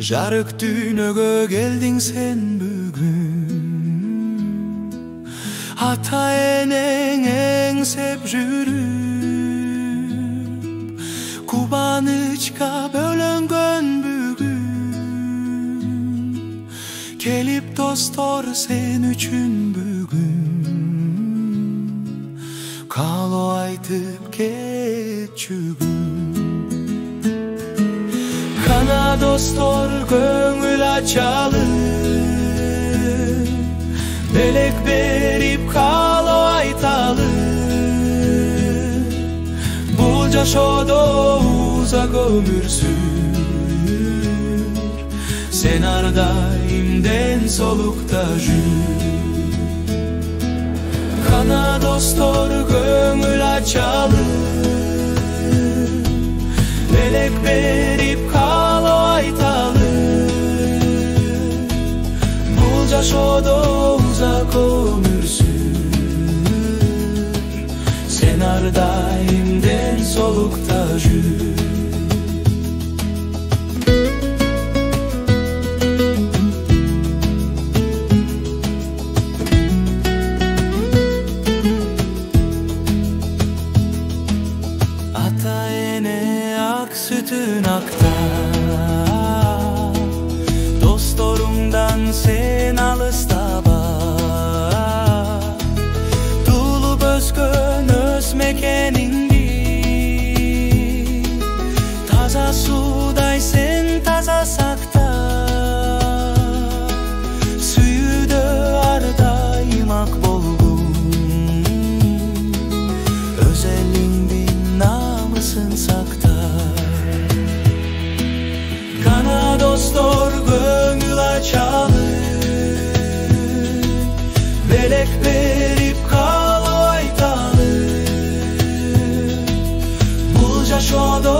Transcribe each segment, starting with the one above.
Жарык дүйнөгө келдиң сен бүгүн, ата энең эңсеп жүрүп, кубанычка бөлөнгөн бүгүн. Келип достор сен үчүн бүгүн, каалоо айтып кетчүгүн. Кана достор көңүл ачалы, белек берип каалоо айталы. Бул жашоодо узак өмүр сүр, сен ар дайым ден соолукта жүр. Кана достор көңүл ачалы, белек берип каалоо айталы. Бул жашоодо узак өмүр сүр, сен ар дайым ден соолукта жүр. Ата эне ак sütün aktar, dostorundan sen alısta bak. Tulup özgön öz mekenindi, taza suday sen taza sakta. Suyuda ardayım ak bolgun, özelliğin namısın sakta. Kana dostor göngül açalı, belek berip kalo aytalı. Bul jaşodo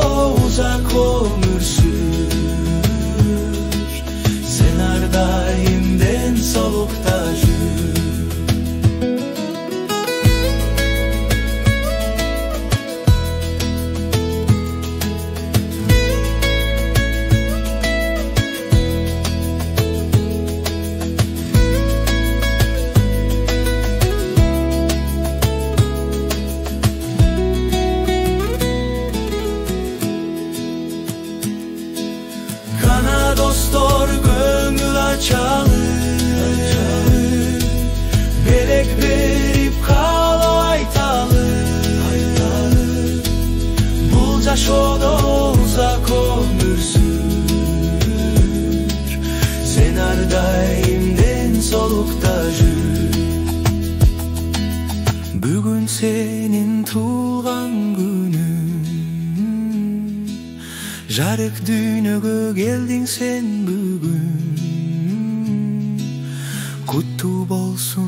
uzak ömür sür, sen ar daim den solukta jür. Dostor göngül açalı, belek berip kalo aytalı. Bul jaşodo uzak ömür sür, sen ar daim den solukta jür. Бүгүн сенин туулган күнүң, жарык дүйнөгө келдиң сен бүгүн. Куттуу болсун